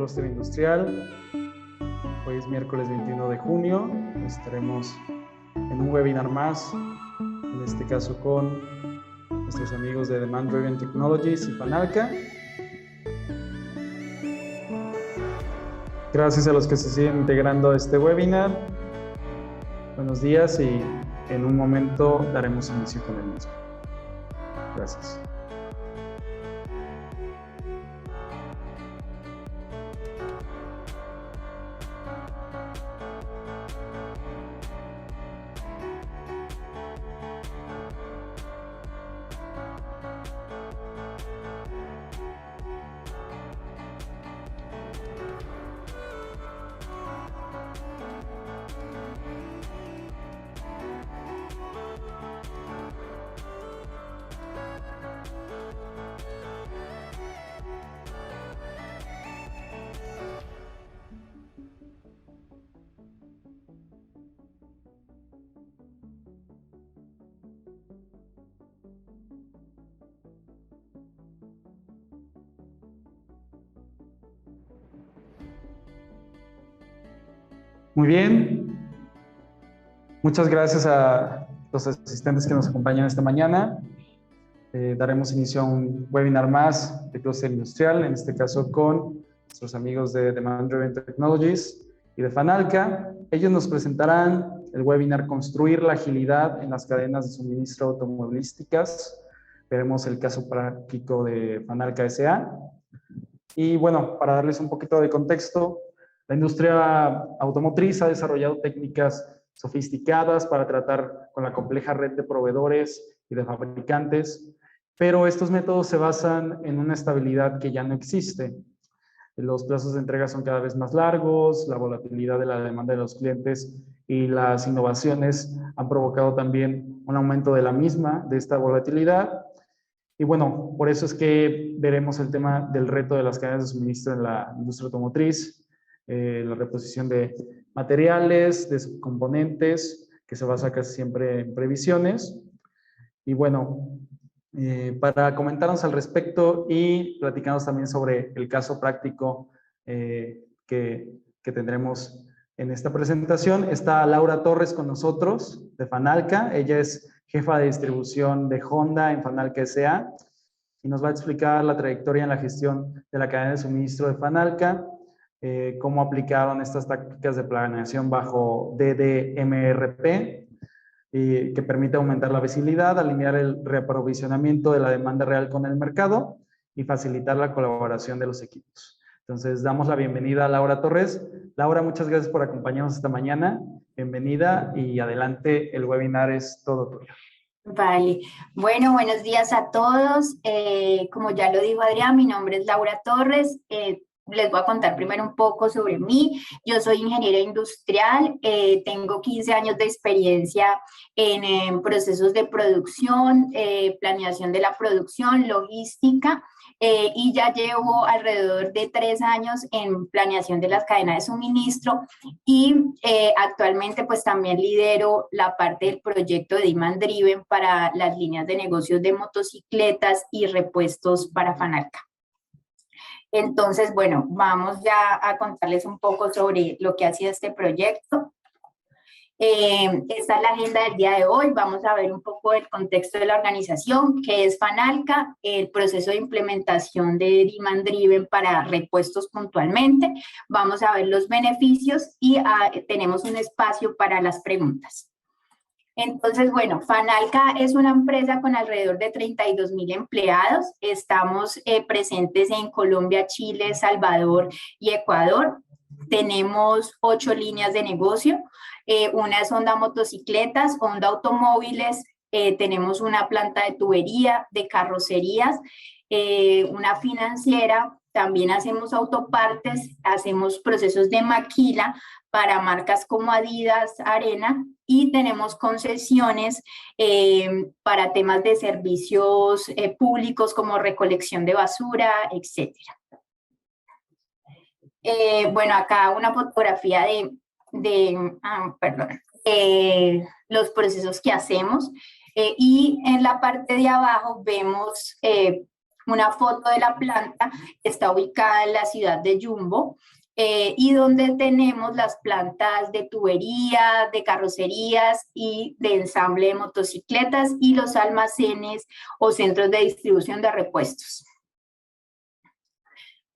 Clúster Industrial. Hoy es miércoles 21 de junio. Estaremos en un webinar más, en este caso con nuestros amigos de Demand Driven Technologies y Fanalca. Gracias a los que se siguen integrando a este webinar. Buenos días y en un momento daremos inicio con el mismo. Gracias. Muy bien. Muchas gracias a los asistentes que nos acompañan esta mañana. Daremos inicio a un webinar más de Clúster Industrial, en este caso con nuestros amigos de Demand Driven Technologies y de Fanalca. Ellos nos presentarán el webinar Construir la agilidad en las cadenas de suministro automovilísticas. Veremos el caso práctico de Fanalca S.A. Y bueno, para darles un poquito de contexto, la industria automotriz ha desarrollado técnicas sofisticadas para tratar con la compleja red de proveedores y de fabricantes, pero estos métodos se basan en una estabilidad que ya no existe. Los plazos de entrega son cada vez más largos, la volatilidad de la demanda de los clientes y las innovaciones han provocado también un aumento de la misma, de esta volatilidad. Y bueno, por eso es que veremos el tema del reto de las cadenas de suministro en la industria automotriz, la reposición de materiales, de subcomponentes, que se basa casi siempre en previsiones. Y bueno, para comentarnos al respecto y platicarnos también sobre el caso práctico que tendremos en esta presentación, está Laura Torres con nosotros, de Fanalca. Ella es jefa de distribución de Honda en Fanalca S.A. y nos va a explicar la trayectoria en la gestión de la cadena de suministro de Fanalca, cómo aplicaron estas tácticas de planeación bajo DDMRP, que permite aumentar la visibilidad, alinear el reaprovisionamiento de la demanda real con el mercado y facilitar la colaboración de los equipos. Entonces, damos la bienvenida a Laura Torres. Laura, muchas gracias por acompañarnos esta mañana. Bienvenida y adelante, el webinar es todo tuyo. Vale, bueno, buenos días a todos. Como ya lo dijo Adrián, mi nombre es Laura Torres. Les voy a contar primero un poco sobre mí. Yo soy ingeniera industrial, tengo 15 años de experiencia en procesos de producción, planeación de la producción, logística, y ya llevo alrededor de 3 años en planeación de las cadenas de suministro y actualmente pues también lidero la parte del proyecto de Demand Driven para las líneas de negocios de motocicletas y repuestos para Fanalca. Entonces, bueno, vamos ya a contarles un poco sobre lo que ha sido este proyecto. Esta es la agenda del día de hoy. Vamos a ver un poco el contexto de la organización, qué es Fanalca, el proceso de implementación de Demand Driven para repuestos puntualmente. Vamos a ver los beneficios y tenemos un espacio para las preguntas. Entonces, bueno, Fanalca es una empresa con alrededor de 32,000 empleados. Estamos presentes en Colombia, Chile, Salvador y Ecuador. Tenemos 8 líneas de negocio. Una es Honda Motocicletas, Honda Automóviles. Tenemos una planta de tubería, de carrocerías, una financiera. También hacemos autopartes, hacemos procesos de maquila para marcas como Adidas, Arena, y tenemos concesiones para temas de servicios públicos como recolección de basura, etc. Bueno, acá una fotografía de los procesos que hacemos y en la parte de abajo vemos una foto de la planta que está ubicada en la ciudad de Yumbo, y donde tenemos las plantas de tubería, de carrocerías y de ensamble de motocicletas y los almacenes o centros de distribución de repuestos.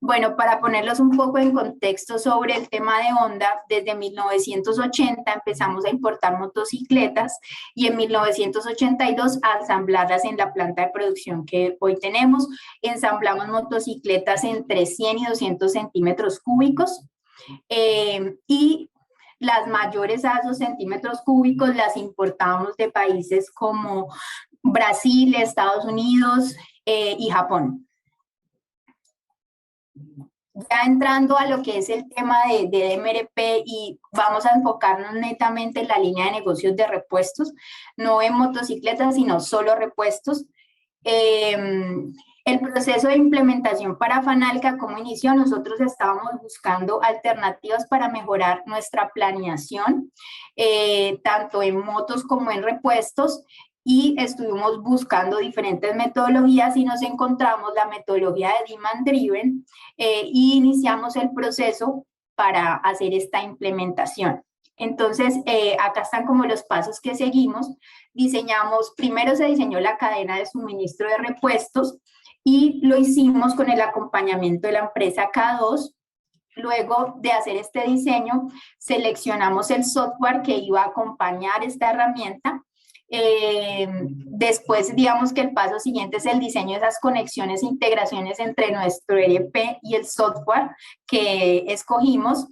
Bueno, para ponerlos un poco en contexto sobre el tema de Honda, desde 1980 empezamos a importar motocicletas y en 1982 a ensamblarlas en la planta de producción que hoy tenemos. Ensamblamos motocicletas entre 100 y 200 centímetros cúbicos y las mayores a esos centímetros cúbicos las importamos de países como Brasil, Estados Unidos y Japón. Ya entrando a lo que es el tema de DMRP y vamos a enfocarnos netamente en la línea de negocios de repuestos, no en motocicletas, sino solo repuestos. El proceso de implementación para Fanalca, como inició, nosotros estábamos buscando alternativas para mejorar nuestra planeación, tanto en motos como en repuestos, y estuvimos buscando diferentes metodologías y nos encontramos la metodología de Demand Driven y iniciamos el proceso para hacer esta implementación. Entonces, acá están como los pasos que seguimos. Primero se diseñó la cadena de suministro de repuestos y lo hicimos con el acompañamiento de la empresa K2. Luego de hacer este diseño, seleccionamos el software que iba a acompañar esta herramienta. Después, digamos que el paso siguiente es el diseño de esas conexiones e integraciones entre nuestro ERP y el software que escogimos.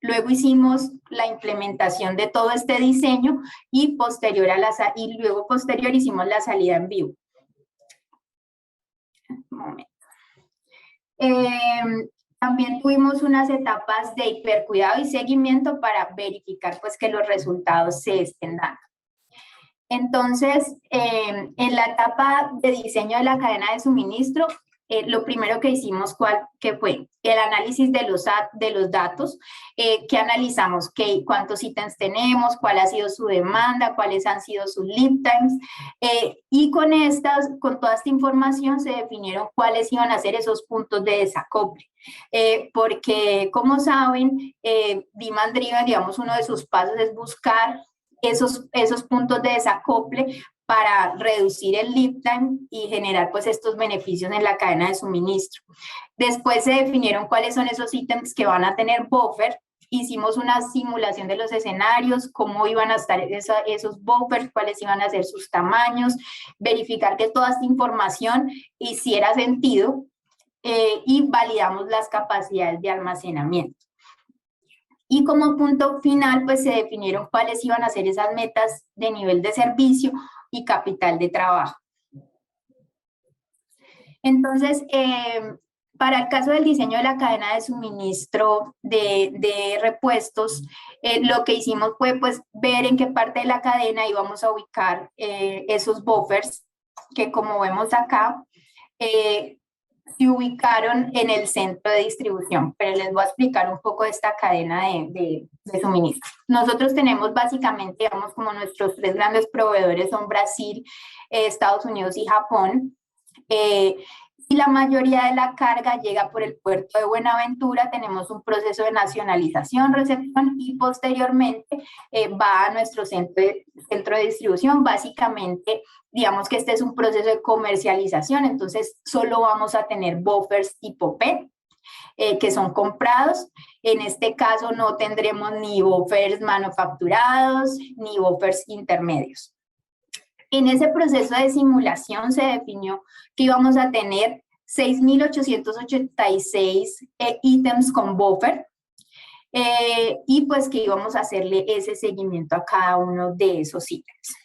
Luego hicimos la implementación de todo este diseño y luego posterior hicimos la salida en vivo. Un momento. También tuvimos unas etapas de hipercuidado y seguimiento para verificar pues que los resultados se estén dando. Entonces, en la etapa de diseño de la cadena de suministro, lo primero que hicimos fue el análisis de los datos, que analizamos cuántos ítems tenemos, cuál ha sido su demanda, cuáles han sido sus lead times, y con toda esta información se definieron cuáles iban a ser esos puntos de desacople. Porque, como saben, Demand Driven, digamos, uno de sus pasos es buscar esos puntos de desacople para reducir el lead time y generar pues estos beneficios en la cadena de suministro. Después se definieron cuáles son esos ítems que van a tener buffer. Hicimos una simulación de los escenarios, cómo iban a estar esos buffers, cuáles iban a ser sus tamaños, verificar que toda esta información hiciera sentido y validamos las capacidades de almacenamiento. Y como punto final, pues se definieron cuáles iban a ser esas metas de nivel de servicio y capital de trabajo. Entonces, para el caso del diseño de la cadena de suministro de repuestos, lo que hicimos fue pues ver en qué parte de la cadena íbamos a ubicar esos buffers, que como vemos acá, se ubicaron en el centro de distribución, pero les voy a explicar un poco de esta cadena de suministro. Nosotros tenemos básicamente, digamos, como nuestros tres grandes proveedores son Brasil, Estados Unidos y Japón, y la mayoría de la carga llega por el puerto de Buenaventura. Tenemos un proceso de nacionalización, recepción y posteriormente va a nuestro centro de distribución. Básicamente, digamos que este es un proceso de comercialización, entonces solo vamos a tener buffers tipo P, que son comprados. En este caso no tendremos ni buffers manufacturados ni buffers intermedios. En ese proceso de simulación se definió que íbamos a tener 6.886 ítems con buffer y pues que íbamos a hacerle ese seguimiento a cada uno de esos ítems.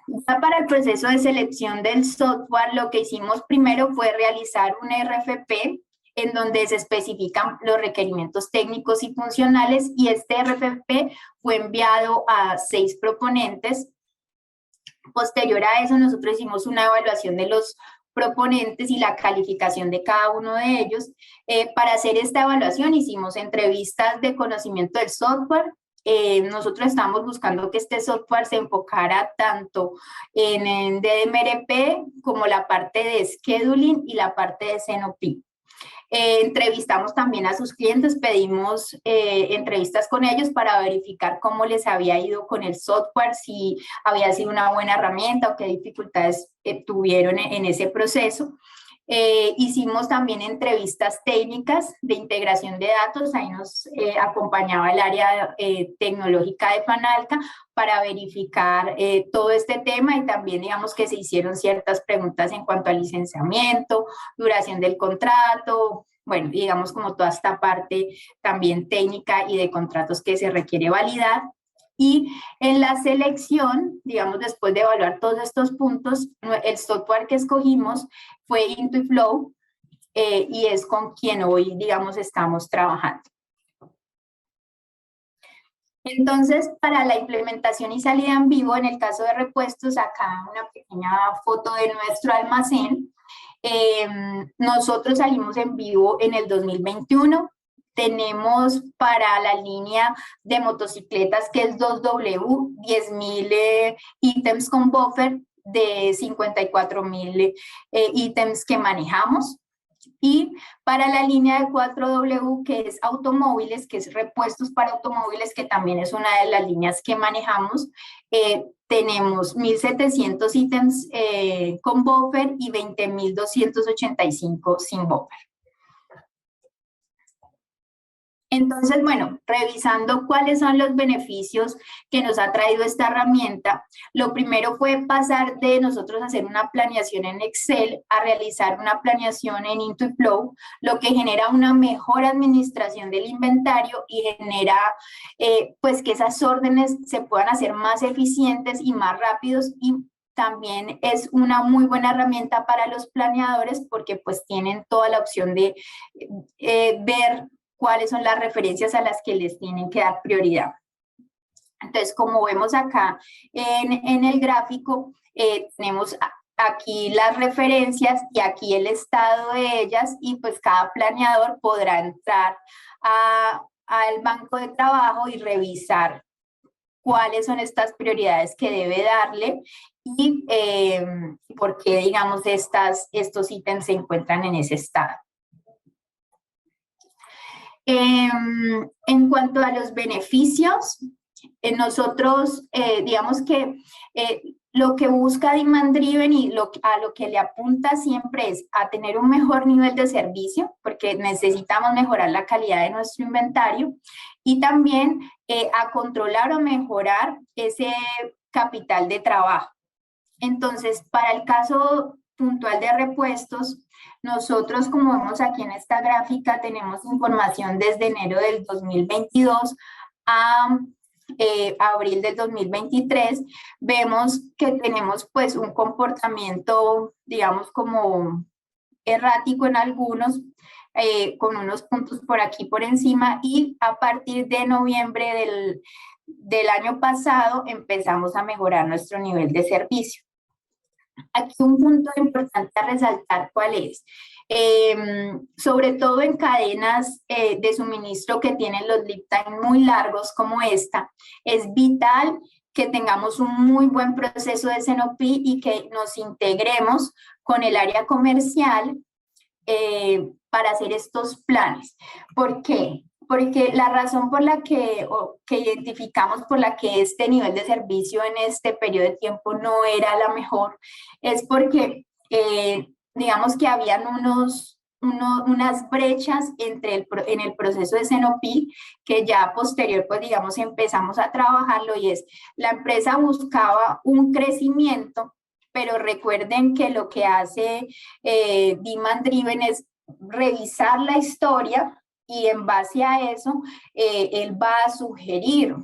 Ya para el proceso de selección del software, lo que hicimos primero fue realizar un RFP en donde se especifican los requerimientos técnicos y funcionales, y este RFP fue enviado a 6 proponentes. Posterior a eso, nosotros hicimos una evaluación de los proponentes y la calificación de cada uno de ellos. Para hacer esta evaluación hicimos entrevistas de conocimiento del software, nosotros estamos buscando que este software se enfocara tanto en DMRP como la parte de scheduling y la parte de CNOP. Entrevistamos también a sus clientes, pedimos entrevistas con ellos para verificar cómo les había ido con el software, si había sido una buena herramienta o qué dificultades tuvieron en ese proceso. Hicimos también entrevistas técnicas de integración de datos, ahí nos acompañaba el área tecnológica de Fanalca para verificar todo este tema, y también digamos que se hicieron ciertas preguntas en cuanto al licenciamiento, duración del contrato, bueno, digamos como toda esta parte también técnica y de contratos que se requiere validar. Y en la selección, digamos, después de evaluar todos estos puntos, el software que escogimos fue Intuiflow, y es con quien hoy, digamos, estamos trabajando. Entonces, para la implementación y salida en vivo, en el caso de repuestos, acá una pequeña foto de nuestro almacén. Nosotros salimos en vivo en el 2021. Tenemos para la línea de motocicletas, que es 2W, 10,000 ítems con buffer de 54,000 ítems que manejamos. Y para la línea de 4W, que es automóviles, que es repuestos para automóviles, que también es una de las líneas que manejamos, tenemos 1,700 ítems con buffer y 20,285 sin buffer. Entonces, bueno, revisando cuáles son los beneficios que nos ha traído esta herramienta, lo primero fue pasar de nosotros hacer una planeación en Excel a realizar una planeación en Intuiflow, lo que genera una mejor administración del inventario y genera pues que esas órdenes se puedan hacer más eficientes y más rápidos, y también es una muy buena herramienta para los planeadores porque pues tienen toda la opción de ver cuáles son las referencias a las que les tienen que dar prioridad. Entonces, como vemos acá en el gráfico, tenemos aquí las referencias y aquí el estado de ellas, y pues cada planeador podrá entrar al banco de trabajo y revisar cuáles son estas prioridades que debe darle y por qué, digamos, estos ítems se encuentran en ese estado. En cuanto a los beneficios, nosotros, digamos que lo que busca Demand Driven y a lo que le apunta siempre es a tener un mejor nivel de servicio, porque necesitamos mejorar la calidad de nuestro inventario, y también a controlar o mejorar ese capital de trabajo. Entonces, para el caso puntual de repuestos, nosotros, como vemos aquí en esta gráfica, tenemos información desde enero del 2022 a abril del 2023. Vemos que tenemos pues un comportamiento, digamos, como errático en algunos, con unos puntos por aquí por encima, y a partir de noviembre del año pasado empezamos a mejorar nuestro nivel de servicio. Aquí un punto importante a resaltar, ¿cuál es? Sobre todo en cadenas de suministro que tienen los lead time muy largos como esta, es vital que tengamos un muy buen proceso de CNOP y que nos integremos con el área comercial para hacer estos planes. ¿Por qué? Porque la razón por la que identificamos por la que este nivel de servicio en este periodo de tiempo no era la mejor es porque digamos que habían unas brechas en el proceso de CNOP que ya posterior, pues digamos, empezamos a trabajarlo, y es la empresa buscaba un crecimiento, pero recuerden que lo que hace Demand Driven es revisar la historia, y en base a eso él va a sugerir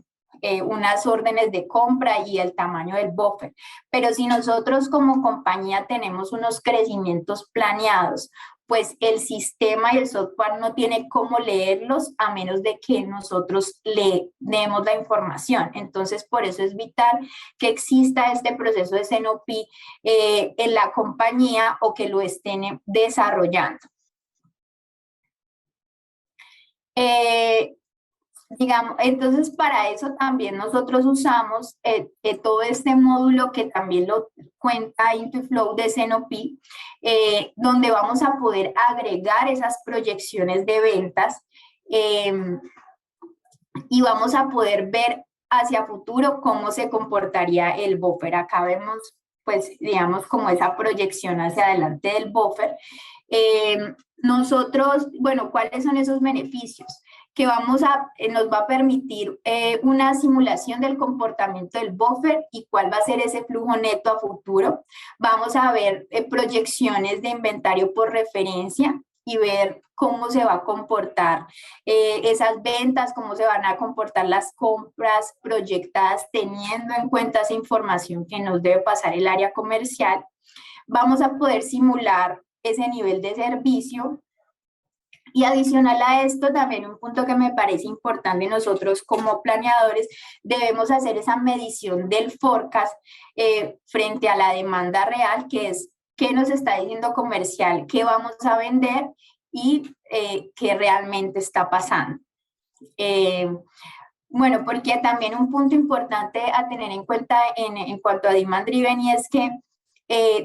unas órdenes de compra y el tamaño del buffer. Pero si nosotros como compañía tenemos unos crecimientos planeados, pues el sistema y el software no tiene cómo leerlos a menos de que nosotros le demos la información. Entonces, por eso es vital que exista este proceso de CNOP en la compañía o que lo estén desarrollando. digamos, entonces para eso también nosotros usamos todo este módulo que también lo cuenta Intuiflow de Zenopy, donde vamos a poder agregar esas proyecciones de ventas y vamos a poder ver hacia futuro cómo se comportaría el buffer. Acá vemos, pues, digamos, como esa proyección hacia adelante del buffer. Nosotros, bueno, ¿cuáles son esos beneficios? Que nos va a permitir una simulación del comportamiento del buffer y cuál va a ser ese flujo neto a futuro. Vamos a ver proyecciones de inventario por referencia y ver cómo se va a comportar esas ventas, cómo se van a comportar las compras proyectadas teniendo en cuenta esa información que nos debe pasar el área comercial. Vamos a poder simular ese nivel de servicio. Y adicional a esto, también un punto que me parece importante, nosotros como planeadores debemos hacer esa medición del forecast frente a la demanda real, que es qué nos está diciendo comercial, qué vamos a vender y qué realmente está pasando. Bueno, porque también un punto importante a tener en cuenta en cuanto a Demand Driven, y es que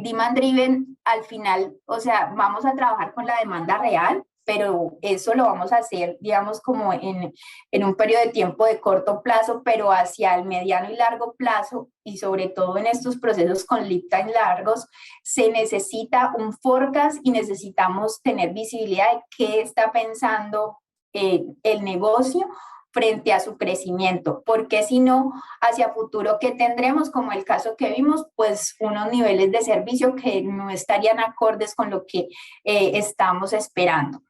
Demand Driven al final, o sea, vamos a trabajar con la demanda real, pero eso lo vamos a hacer, digamos, como en un periodo de tiempo de corto plazo, pero hacia el mediano y largo plazo, y sobre todo en estos procesos con lead time largos, se necesita un forecast y necesitamos tener visibilidad de qué está pensando el negocio frente a su crecimiento, porque si no, hacia futuro, ¿qué tendremos? Como el caso que vimos, pues unos niveles de servicio que no estarían acordes con lo que estamos esperando.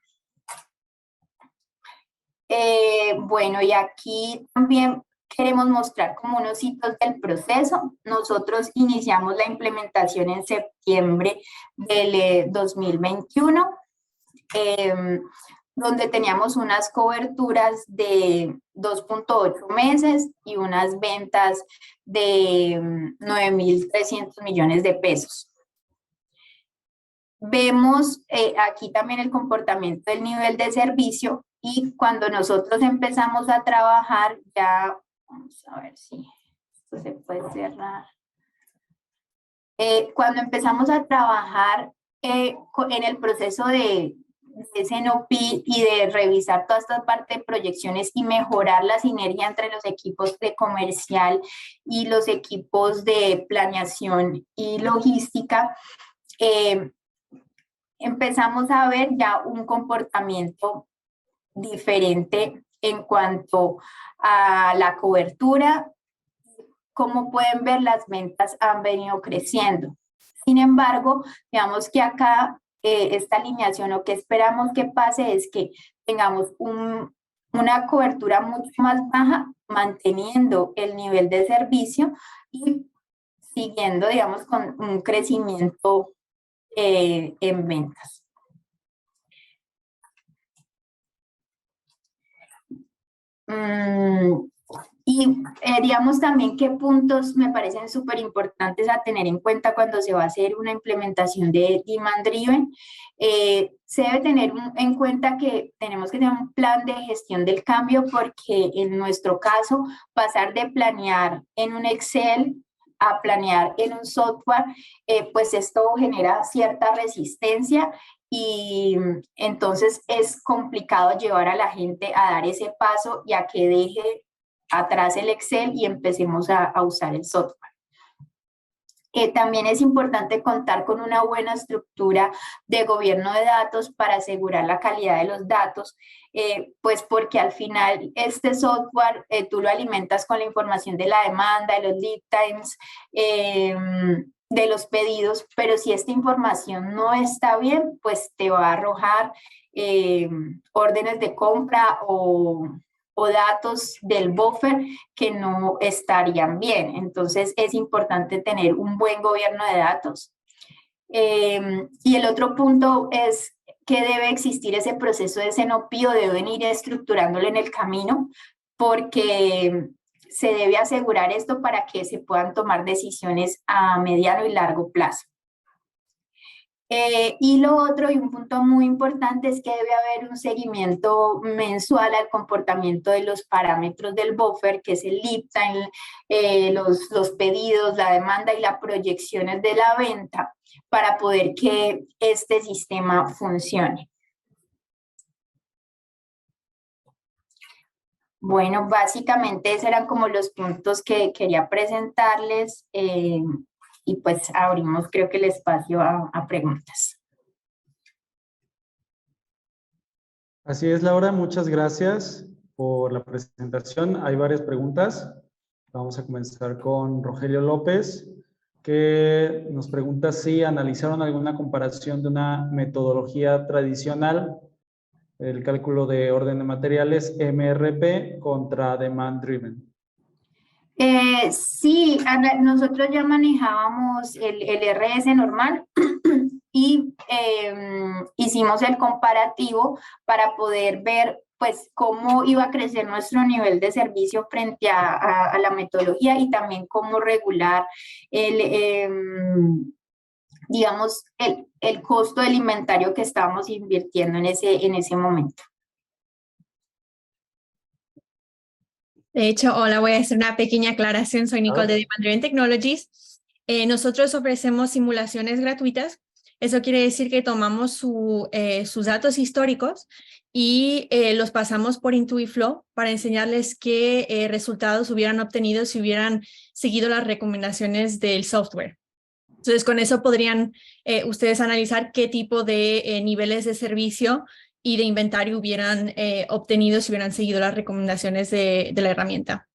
Bueno, y aquí también queremos mostrar como unos hitos del proceso. Nosotros iniciamos la implementación en septiembre del 2021, donde teníamos unas coberturas de 2.8 meses y unas ventas de 9.300 millones de pesos. Vemos aquí también el comportamiento del nivel de servicio, y cuando nosotros empezamos a trabajar, ya, vamos a ver si esto se puede cerrar. Cuando empezamos a trabajar en el proceso de Zenopy y de revisar toda esta parte de proyecciones y mejorar la sinergia entre los equipos de comercial y los equipos de planeación y logística, empezamos a ver ya un comportamiento diferente en cuanto a la cobertura. Como pueden ver, las ventas han venido creciendo. Sin embargo, digamos que acá esta alineación, lo que esperamos que pase es que tengamos una cobertura mucho más baja, manteniendo el nivel de servicio y siguiendo, digamos, con un crecimiento en ventas. Y digamos también qué puntos me parecen súper importantes a tener en cuenta cuando se va a hacer una implementación de Demand Driven. Se debe tener en cuenta que tenemos que tener un plan de gestión del cambio, porque en nuestro caso pasar de planear en un Excel a planear en un software, pues esto genera cierta resistencia. Y entonces es complicado llevar a la gente a dar ese paso y a que deje atrás el Excel y empecemos a usar el software. También es importante contar con una buena estructura de gobierno de datos para asegurar la calidad de los datos, pues porque al final este software tú lo alimentas con la información de la demanda, de los lead times, de los pedidos, pero si esta información no está bien, pues te va a arrojar órdenes de compra o datos del buffer que no estarían bien. Entonces es importante tener un buen gobierno de datos. Y el otro punto es que debe existir ese proceso de Zenopy, o deben ir estructurándolo en el camino, porque se debe asegurar esto para que se puedan tomar decisiones a mediano y largo plazo. Y lo otro, y un punto muy importante, es que debe haber un seguimiento mensual al comportamiento de los parámetros del buffer, que es el lead time, los pedidos, la demanda y las proyecciones de la venta, para poder que este sistema funcione. Bueno, básicamente esos eran como los puntos que quería presentarles. Y pues abrimos, creo que el espacio a preguntas. Así es, Laura, muchas gracias por la presentación. Hay varias preguntas. Vamos a comenzar con Rogelio López, que nos pregunta si analizaron alguna comparación de una metodología tradicional, el cálculo de orden de materiales, MRP, contra Demand Driven. Sí, nosotros ya manejábamos el RS normal y hicimos el comparativo para poder ver pues cómo iba a crecer nuestro nivel de servicio frente a la metodología y también cómo regular digamos, el costo del inventario que estábamos invirtiendo en ese momento. De hecho, hola, voy a hacer una pequeña aclaración. Soy Nicole de Demand Driven Technologies. Nosotros ofrecemos simulaciones gratuitas. Eso quiere decir que tomamos sus datos históricos y los pasamos por Intuiflow para enseñarles qué resultados hubieran obtenido si hubieran seguido las recomendaciones del software. Entonces, con eso podrían ustedes analizar qué tipo de niveles de servicio y de inventario hubieran obtenido si hubieran seguido las recomendaciones de la herramienta.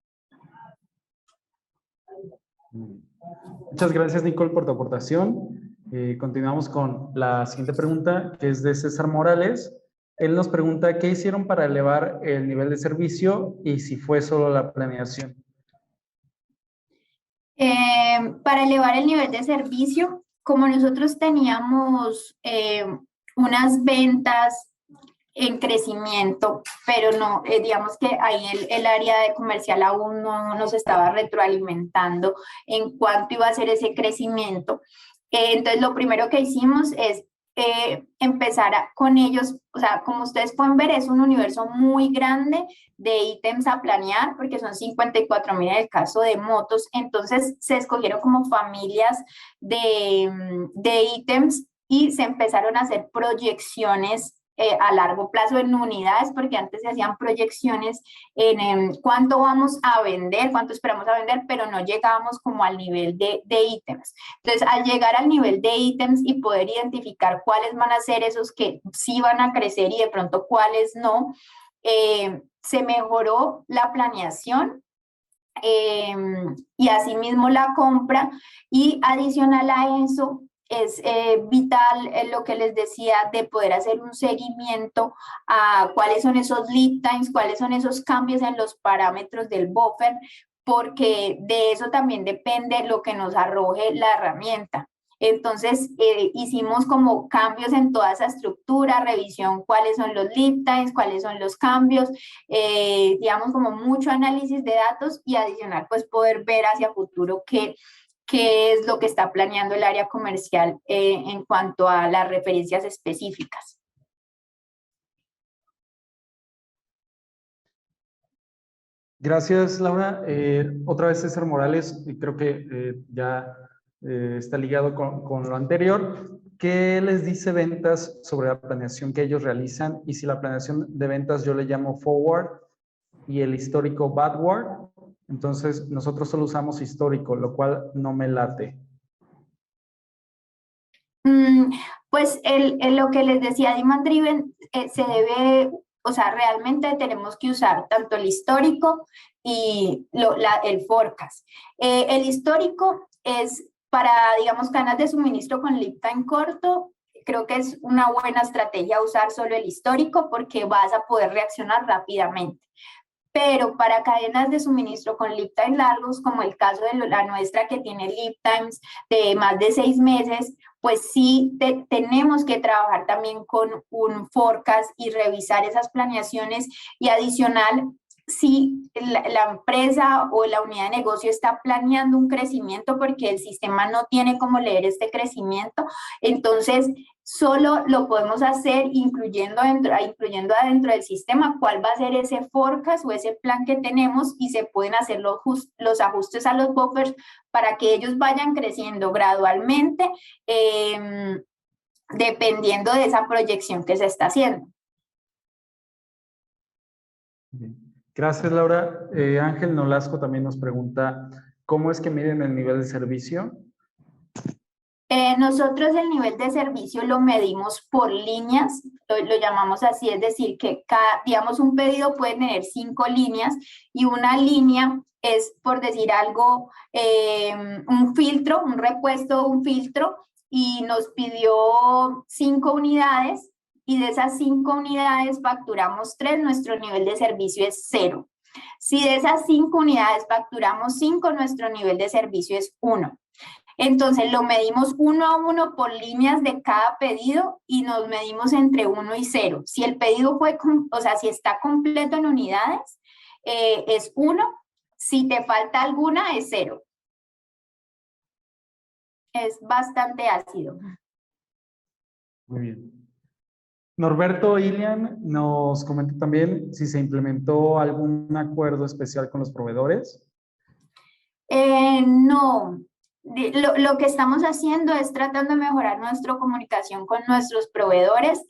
Muchas gracias, Nicole, por tu aportación. Continuamos con la siguiente pregunta, que es de César Morales. Él nos pregunta, ¿qué hicieron para elevar el nivel de servicio y si fue solo la planeación? Para elevar el nivel de servicio, como nosotros teníamos unas ventas en crecimiento, pero no, digamos que ahí el área de comercial aún no nos estaba retroalimentando en cuánto iba a ser ese crecimiento. Entonces, lo primero que hicimos es empezar con ellos, o sea, como ustedes pueden ver, es un universo muy grande de ítems a planear, porque son 54,000 en el caso de motos, entonces se escogieron como familias de ítems y se empezaron a hacer proyecciones a largo plazo en unidades, porque antes se hacían proyecciones en cuánto vamos a vender, cuánto esperamos a vender, pero no llegábamos como al nivel de ítems. Entonces, al llegar al nivel de ítems y poder identificar cuáles van a ser esos que sí van a crecer y de pronto cuáles no, se mejoró la planeación y asimismo la compra, y adicional a eso, es vital lo que les decía de poder hacer un seguimiento a cuáles son esos lead times, cuáles son esos cambios en los parámetros del buffer, porque de eso también depende lo que nos arroje la herramienta. Entonces, hicimos como cambios en toda esa estructura, revisión cuáles son los lead times, cuáles son los cambios, digamos como mucho análisis de datos y adicional pues poder ver hacia futuro qué es lo que está planeando el área comercial en cuanto a las referencias específicas. Gracias, Laura. Otra vez César Morales, y creo que ya está ligado con lo anterior. ¿Qué les dice ventas sobre la planeación que ellos realizan? Y si la planeación de ventas yo le llamo forward y el histórico backward, entonces nosotros solo usamos histórico, lo cual no me late. Pues lo que les decía, Demand Driven se debe, o sea, realmente tenemos que usar tanto el histórico y el forecast. El histórico es para, digamos, cadenas de suministro con lead time corto. Creo que es una buena estrategia usar solo el histórico porque vas a poder reaccionar rápidamente. Pero para cadenas de suministro con lead time largos, como el caso de la nuestra que tiene lead times de más de 6 meses, pues sí tenemos que trabajar también con un forecast y revisar esas planeaciones, y adicional si la empresa o la unidad de negocio está planeando un crecimiento porque el sistema no tiene cómo leer este crecimiento, entonces solo lo podemos hacer incluyendo adentro del sistema cuál va a ser ese forecast o ese plan que tenemos, y se pueden hacer los ajustes a los buffers para que ellos vayan creciendo gradualmente dependiendo de esa proyección que se está haciendo. Bien. Gracias, Laura. Ángel Nolasco también nos pregunta, ¿cómo es que miden el nivel de servicio? Nosotros el nivel de servicio lo medimos por líneas, lo llamamos así, es decir, que digamos, un pedido puede tener 5 líneas y una línea es, por decir algo, un filtro, un repuesto, un filtro, y nos pidió 5 unidades, y de esas 5 unidades facturamos 3, nuestro nivel de servicio es 0. Si de esas 5 unidades facturamos 5, nuestro nivel de servicio es 1. Entonces lo medimos 1 a 1 por líneas de cada pedido y nos medimos entre 1 y 0. Si el pedido fue, si está completo en unidades, es 1. Si te falta alguna, es 0. Es bastante ácido. Muy bien. Norberto Ilian nos comenta también si se implementó algún acuerdo especial con los proveedores. No. Lo que estamos haciendo es tratando de mejorar nuestra comunicación con nuestros proveedores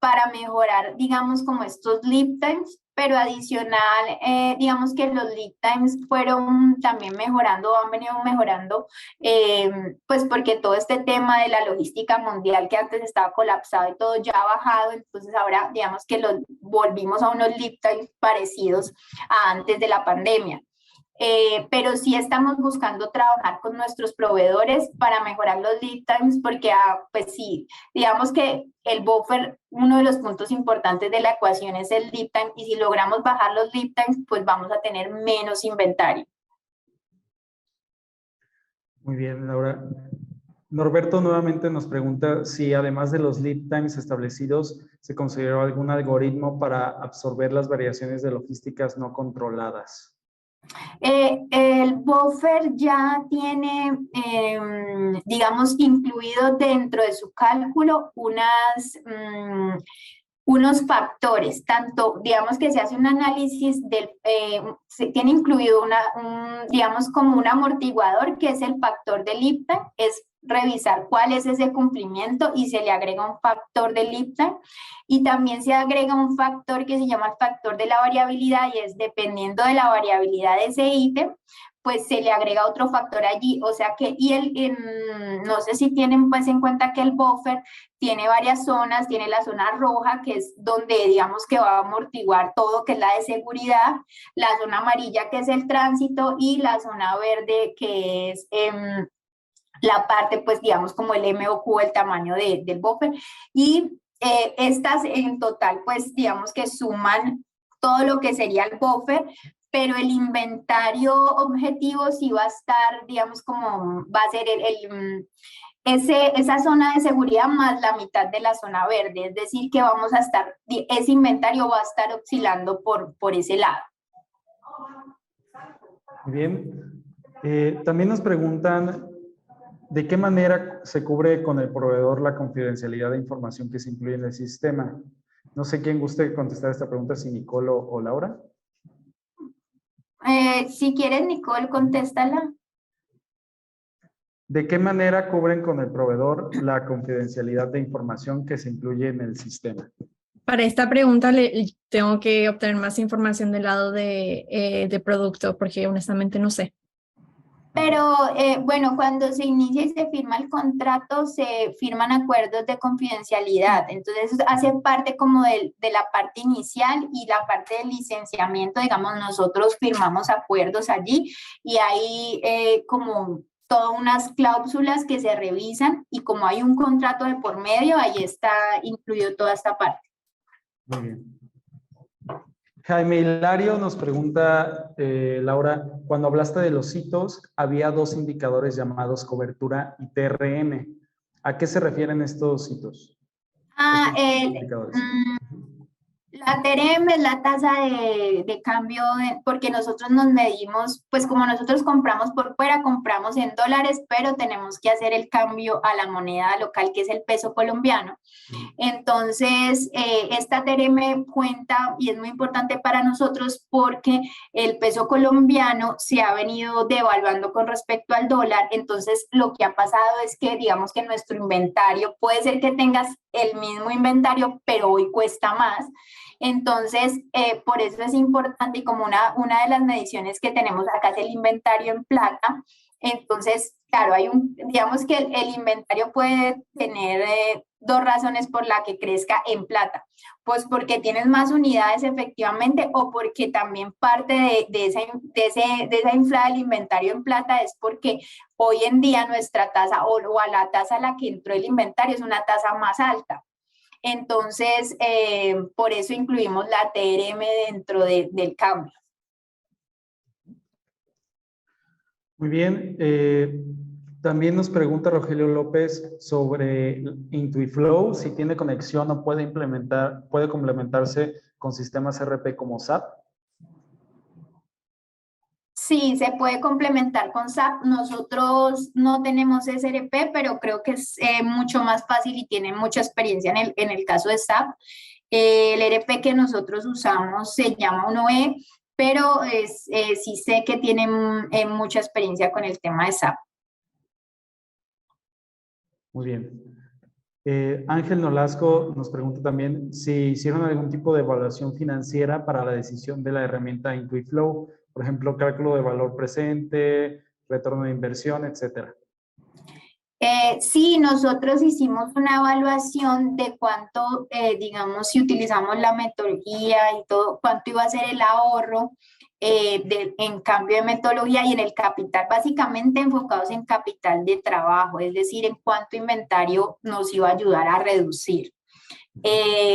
para mejorar, digamos, como estos lead times, pero adicional, digamos que los lead times fueron también mejorando, han venido mejorando, pues porque todo este tema de la logística mundial que antes estaba colapsado y todo ya ha bajado, entonces ahora digamos que volvimos a unos lead times parecidos a antes de la pandemia. Pero sí estamos buscando trabajar con nuestros proveedores para mejorar los lead times, porque pues sí, digamos que el buffer, uno de los puntos importantes de la ecuación es el lead time, y si logramos bajar los lead times, pues vamos a tener menos inventario. Muy bien, Laura. Norberto nuevamente nos pregunta si además de los lead times establecidos, se consideró algún algoritmo para absorber las variaciones de logísticas no controladas. El buffer ya tiene, digamos, incluido dentro de su cálculo unos factores, tanto, digamos, que se hace un análisis se tiene incluido digamos, como un amortiguador, que es el factor de lead time, es revisar cuál es ese cumplimiento y se le agrega un factor de lead time, y también se agrega un factor que se llama el factor de la variabilidad, y es dependiendo de la variabilidad de ese ítem, pues se le agrega otro factor allí, o sea que, no sé si tienen pues en cuenta que el buffer tiene varias zonas, tiene la zona roja, que es donde digamos que va a amortiguar todo, que es la de seguridad, la zona amarilla, que es el tránsito, y la zona verde, que es la parte, pues digamos como el MOQ, el tamaño del buffer, y estas en total, pues digamos que suman todo lo que sería el buffer, pero el inventario objetivo sí va a estar, digamos, como va a ser esa zona de seguridad más la mitad de la zona verde, es decir, que vamos a estar, ese inventario va a estar oscilando por ese lado. Muy bien. También nos preguntan, ¿de qué manera se cubre con el proveedor la confidencialidad de información que se incluye en el sistema? No sé quién guste contestar esta pregunta, si Nicole o Laura. Si quieres, Nicole, contéstala. ¿De qué manera cubren con el proveedor la confidencialidad de información que se incluye en el sistema? Para esta pregunta tengo que obtener más información del lado de producto, porque honestamente no sé. Pero bueno, cuando se inicia y se firma el contrato, se firman acuerdos de confidencialidad. Entonces, hace parte como de la parte inicial, y la parte del licenciamiento, digamos, nosotros firmamos acuerdos allí, y hay como todas unas cláusulas que se revisan, y como hay un contrato de por medio, ahí está incluido toda esta parte. Muy bien. Jaime Hilario nos pregunta, Laura, cuando hablaste de los hitos, había 2 indicadores llamados cobertura y TRN. ¿A qué se refieren estos hitos? La TRM es la tasa de cambio, porque nosotros nos medimos, pues como nosotros compramos por fuera, compramos en dólares, pero tenemos que hacer el cambio a la moneda local, que es el peso colombiano. Entonces, esta TRM cuenta y es muy importante para nosotros porque el peso colombiano se ha venido devaluando con respecto al dólar. Entonces, lo que ha pasado es que, digamos que nuestro inventario, puede ser que tengas el mismo inventario, pero hoy cuesta más. Entonces, por eso es importante y como una de las mediciones que tenemos acá es el inventario en plata. Entonces, claro, digamos que el inventario puede tener dos razones por la que crezca en plata. Pues porque tienes más unidades efectivamente o porque también parte de esa inflada del inventario en plata es porque hoy en día nuestra tasa o a la tasa a la que entró el inventario es una tasa más alta. Entonces, por eso incluimos la TRM dentro del cambio. Muy bien. También nos pregunta Rogelio López sobre Intuiflow, si tiene conexión o puede complementarse con sistemas RP como SAP. Sí, se puede complementar con SAP. Nosotros no tenemos SRP, pero creo que es mucho más fácil y tiene mucha experiencia en el caso de SAP. El ERP que nosotros usamos se llama 1E, pero sí sé que tienen mucha experiencia con el tema de SAP. Muy bien. Ángel Nolasco nos pregunta también si hicieron algún tipo de evaluación financiera para la decisión de la herramienta Intuiflow, por ejemplo, cálculo de valor presente, retorno de inversión, etcétera. Sí, nosotros hicimos una evaluación de cuánto, digamos, si utilizamos la metodología y todo, cuánto iba a ser el ahorro en cambio de metodología y en el capital, básicamente enfocados en capital de trabajo, es decir, en cuánto inventario nos iba a ayudar a reducir.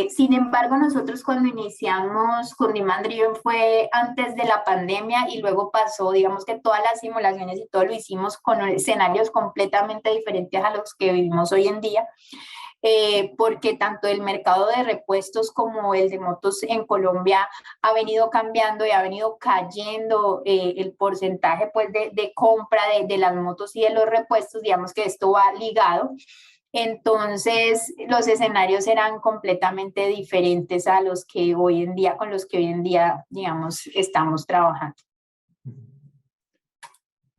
Sin embargo, nosotros cuando iniciamos con Demand Driven fue antes de la pandemia y luego pasó, digamos que todas las simulaciones y todo lo hicimos con escenarios completamente diferentes a los que vivimos hoy en día, porque tanto el mercado de repuestos como el de motos en Colombia ha venido cambiando y ha venido cayendo el porcentaje pues, de compra de las motos y de los repuestos, digamos que esto va ligado. Entonces, los escenarios eran completamente diferentes a los que hoy en día, con los que hoy en día, digamos, estamos trabajando.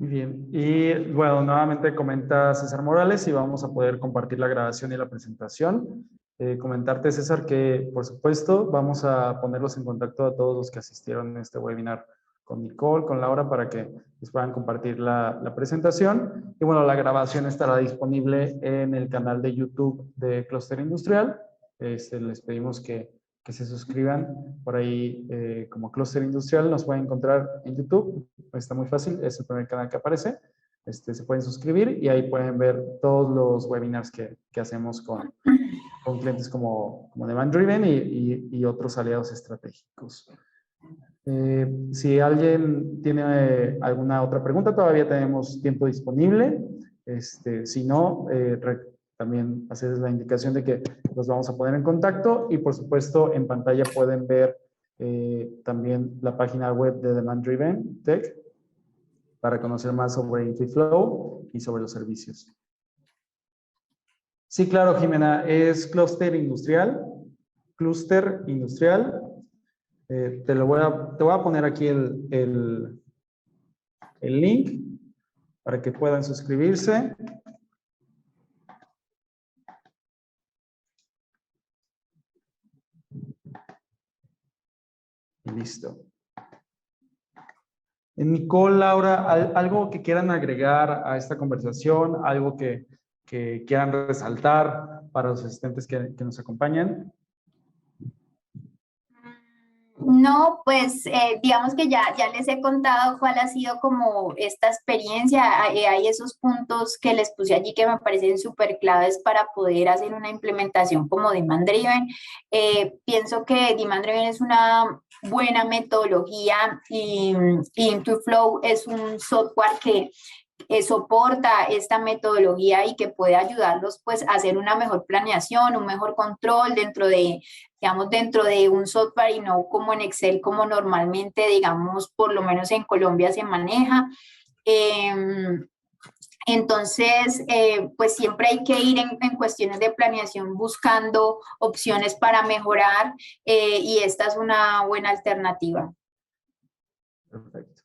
Muy bien. Y bueno, nuevamente comenta César Morales y vamos a poder compartir la grabación y la presentación. Comentarte, César, que por supuesto vamos a ponerlos en contacto a todos los que asistieron a este webinar con Nicole, con Laura, para que les puedan compartir la presentación. Y bueno, la grabación estará disponible en el canal de YouTube de Clúster Industrial. Les pedimos que se suscriban por ahí como Clúster Industrial. Nos pueden encontrar en YouTube. Está muy fácil, es el primer canal que aparece. Se pueden suscribir y ahí pueden ver todos los webinars que hacemos con clientes como Demand Driven y otros aliados estratégicos. Si alguien tiene alguna otra pregunta, todavía tenemos tiempo disponible. Si no, también hacerles la indicación de que los vamos a poner en contacto y por supuesto en pantalla pueden ver también la página web de Demand Driven Tech para conocer más sobre Intuiflow y sobre los servicios. Sí, claro, Jimena, es Clúster Industrial. Clúster Industrial. Te voy a poner aquí el link para que puedan suscribirse. Y listo. Nicole, Laura, ¿algo que quieran agregar a esta conversación? ¿Algo que quieran resaltar para los asistentes que nos acompañan? No, pues digamos que ya les he contado cuál ha sido como esta experiencia. Hay esos puntos que les puse allí que me parecen súper claves para poder hacer una implementación como Demand Driven. Pienso que Demand Driven es una buena metodología y Intuiflow es un software que soporta esta metodología y que puede ayudarlos pues a hacer una mejor planeación, un mejor control dentro de, digamos, dentro de un software y no como en Excel, como normalmente, digamos, por lo menos en Colombia se maneja. Entonces, pues siempre hay que ir en cuestiones de planeación buscando opciones para mejorar y esta es una buena alternativa. Perfecto.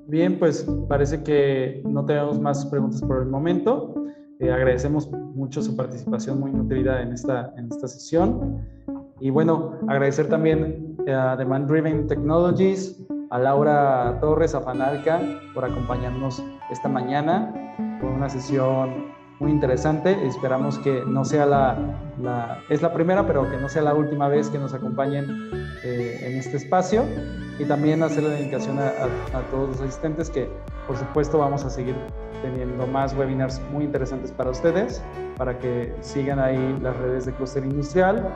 Bien, pues parece que no tenemos más preguntas por el momento. Agradecemos mucho su participación muy nutrida en esta sesión. Y bueno, agradecer también a Demand Driven Technologies, a Laura Torres, a Fanalca, por acompañarnos esta mañana con una sesión muy interesante. Esperamos que no sea es la primera, pero que no sea la última vez que nos acompañen en este espacio. Y también hacer la dedicación a todos los asistentes que, por supuesto, vamos a seguir teniendo más webinars muy interesantes para ustedes, para que sigan ahí las redes de Clúster Industrial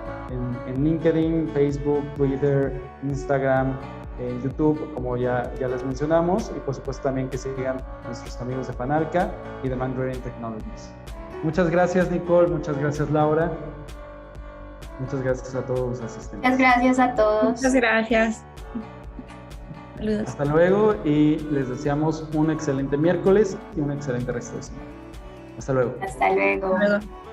en LinkedIn, Facebook, Twitter, Instagram, en YouTube, como ya les mencionamos, y por supuesto también que sigan nuestros amigos de Fanalca y de Demand Driven Technologies. Muchas gracias, Nicole, muchas gracias, Laura. Muchas gracias a todos los asistentes. Muchas gracias a todos. Muchas gracias. Saludos. Hasta luego y les deseamos un excelente miércoles y un excelente resto de semana. Hasta luego. Hasta luego. Hasta luego.